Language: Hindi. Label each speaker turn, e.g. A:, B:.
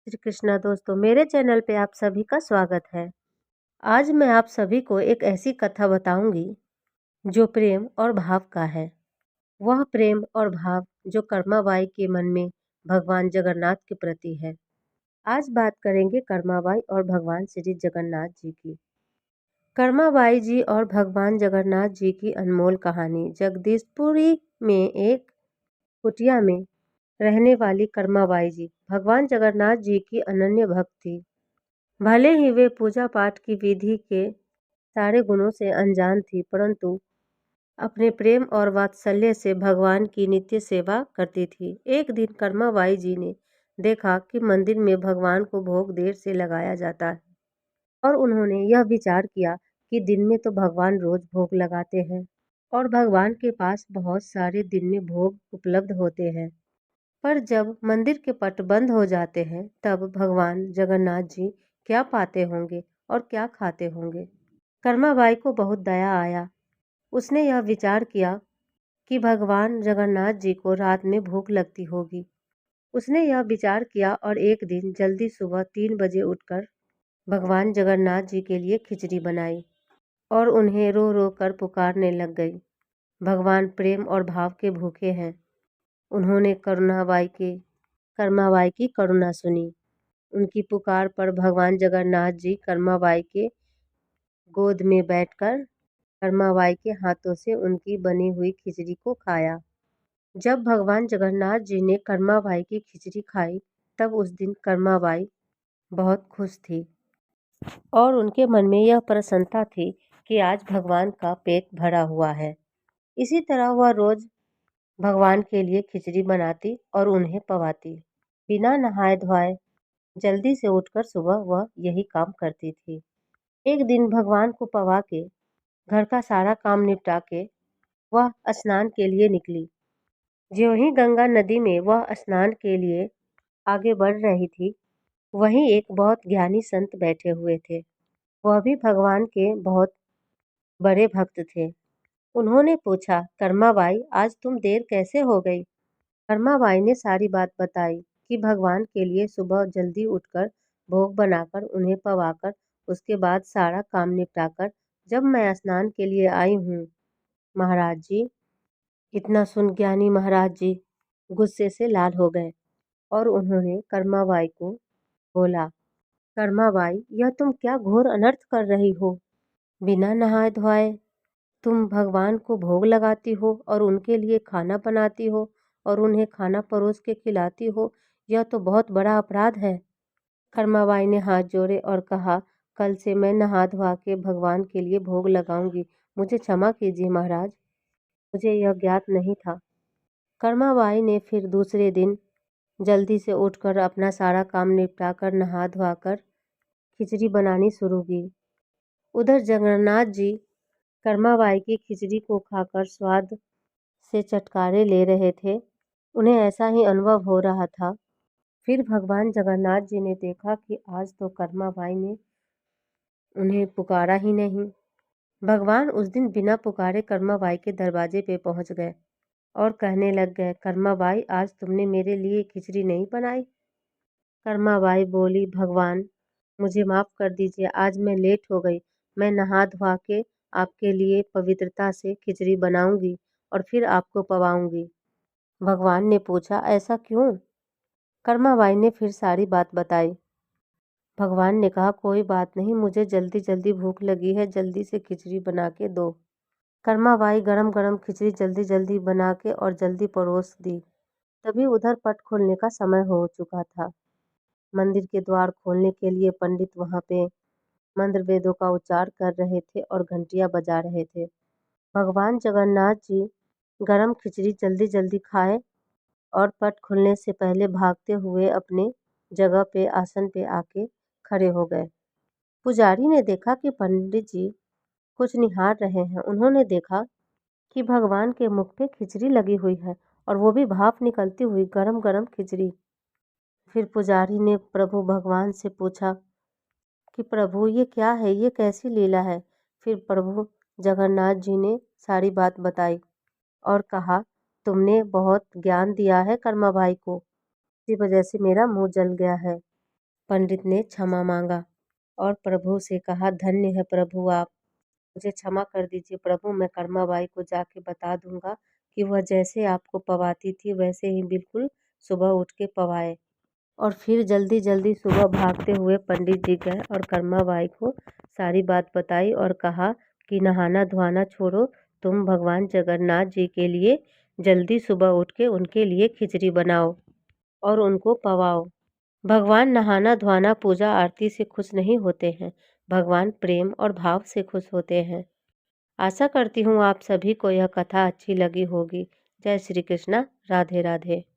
A: श्री कृष्णा दोस्तों, मेरे चैनल पे आप सभी का स्वागत है। आज मैं आप सभी को एक ऐसी कथा बताऊंगी जो प्रेम और भाव का है। वह प्रेम और भाव जो कर्माबाई के मन में भगवान जगन्नाथ के प्रति है। आज बात करेंगे कर्माबाई और भगवान श्री जगन्नाथ जी की। कर्माबाई जी और भगवान जगन्नाथ जी की अनमोल कहानी। जगदीशपुरी में एक कुटिया में रहने वाली कर्माबाई जी भगवान जगन्नाथ जी की अनन्य भक्त थी। भले ही वे पूजा पाठ की विधि के सारे गुणों से अनजान थी, परंतु अपने प्रेम और वात्सल्य से भगवान की नित्य सेवा करती थी। एक दिन कर्माबाई जी ने देखा कि मंदिर में भगवान को भोग देर से लगाया जाता है और उन्होंने यह विचार किया कि दिन में तो भगवान रोज भोग लगाते हैं और भगवान के पास बहुत सारे दिन में भोग उपलब्ध होते हैं, पर जब मंदिर के पट बंद हो जाते हैं तब भगवान जगन्नाथ जी क्या पाते होंगे और क्या खाते होंगे। कर्माबाई को बहुत दया आया। उसने यह विचार किया कि भगवान जगन्नाथ जी को रात में भूख लगती होगी। उसने यह विचार किया और एक दिन जल्दी सुबह 3 बजे उठकर भगवान जगन्नाथ जी के लिए खिचड़ी बनाई और उन्हें रो रो कर पुकारने लग गई। भगवान प्रेम और भाव के भूखे हैं। उन्होंने कर्माबाई की करुणा सुनी। उनकी पुकार पर भगवान जगन्नाथ जी कर्माबाई के गोद में बैठकर कर्माबाई के हाथों से उनकी बनी हुई खिचड़ी को खाया। जब भगवान जगन्नाथ जी ने कर्माबाई की खिचड़ी खाई तब उस दिन कर्माबाई बहुत खुश थी और उनके मन में यह प्रसन्नता थी कि आज भगवान का पेट भरा हुआ है। इसी तरह वह रोज भगवान के लिए खिचड़ी बनाती और उन्हें पवाती। बिना नहाए धोए जल्दी से उठकर सुबह वह यही काम करती थी। एक दिन भगवान को पवा के घर का सारा काम निपटा के वह स्नान के लिए निकली। ज्यों ही गंगा नदी में वह स्नान के लिए आगे बढ़ रही थी, वहीं एक बहुत ज्ञानी संत बैठे हुए थे। वह भी भगवान के बहुत बड़े भक्त थे। उन्होंने पूछा, कर्माबाई, आज तुम देर कैसे हो गई? कर्माबाई ने सारी बात बताई कि भगवान के लिए सुबह जल्दी उठकर भोग बनाकर उन्हें पवाकर उसके बाद सारा काम निपटाकर जब मैं स्नान के लिए आई हूँ। महाराज जी, इतना सुन ज्ञानी महाराज जी गुस्से से लाल हो गए और उन्होंने कर्माबाई को बोला, कर्माबाई, यह तुम क्या घोर अनर्थ कर रही हो? बिना नहाए धोए तुम भगवान को भोग लगाती हो और उनके लिए खाना बनाती हो और उन्हें खाना परोस के खिलाती हो। यह तो बहुत बड़ा अपराध है। कर्माबाई ने हाथ जोड़े और कहा, कल से मैं नहा धोआ के भगवान के लिए भोग लगाऊंगी। मुझे क्षमा कीजिए महाराज, मुझे यह ज्ञात नहीं था। कर्माबाई ने फिर दूसरे दिन जल्दी से उठकर अपना सारा काम निपटाकर नहा धोआकर खिचड़ी बनानी शुरू की। उधर जगन्नाथ जी कर्माबाई की खिचड़ी को खाकर स्वाद से चटकारे ले रहे थे। उन्हें ऐसा ही अनुभव हो रहा था। फिर भगवान जगन्नाथ जी ने देखा कि आज तो कर्माबाई ने उन्हें पुकारा ही नहीं। भगवान उस दिन बिना पुकारे कर्माबाई के दरवाजे पे पहुंच गए और कहने लग गए, कर्माबाई, आज तुमने मेरे लिए खिचड़ी नहीं बनाई? कर्माबाई बोली, भगवान मुझे माफ़ कर दीजिए, आज मैं लेट हो गई। मैं नहा धोआ के आपके लिए पवित्रता से खिचड़ी बनाऊंगी और फिर आपको पवाऊंगी। भगवान ने पूछा, ऐसा क्यों? कर्माबाई ने फिर सारी बात बताई। भगवान ने कहा, कोई बात नहीं, मुझे जल्दी जल्दी भूख लगी है, जल्दी से खिचड़ी बना के दो। कर्माबाई गरम गरम खिचड़ी जल्दी जल्दी बना के और जल्दी परोस दी। तभी उधर पट खोलने का समय हो चुका था। मंदिर के द्वार खोलने के लिए पंडित वहां पे मंत्र वेदों का उच्चार कर रहे थे और घंटियां बजा रहे थे। भगवान जगन्नाथ जी गरम खिचड़ी जल्दी जल्दी खाए और पट खुलने से पहले भागते हुए अपने जगह पे आसन पे आके खड़े हो गए। पुजारी ने देखा कि पंडित जी कुछ निहार रहे हैं। उन्होंने देखा कि भगवान के मुख पे खिचड़ी लगी हुई है और वो भी भाप निकलती हुई गरम गरम खिचड़ी। फिर पुजारी ने प्रभु भगवान से पूछा कि प्रभु, ये क्या है, ये कैसी लीला है? फिर प्रभु जगन्नाथ जी ने सारी बात बताई और कहा, तुमने बहुत ज्ञान दिया है कर्माबाई को, इसी वजह से मेरा मुंह जल गया है। पंडित ने क्षमा मांगा और प्रभु से कहा, धन्य है प्रभु आप, मुझे क्षमा कर दीजिए प्रभु। मैं कर्माबाई को जाके बता दूंगा कि वह जैसे आपको पवाती थी वैसे ही बिल्कुल सुबह उठ के पवाए। और फिर जल्दी जल्दी सुबह भागते हुए पंडित जी गए और कर्माबाई को सारी बात बताई और कहा कि नहाना धोना छोड़ो, तुम भगवान जगन्नाथ जी के लिए जल्दी सुबह उठ के उनके लिए खिचड़ी बनाओ और उनको पवाओ। भगवान नहाना धोना पूजा आरती से खुश नहीं होते हैं, भगवान प्रेम और भाव से खुश होते हैं। आशा करती हूँ आप सभी को यह कथा अच्छी लगी होगी। जय श्री कृष्णा। राधे राधे।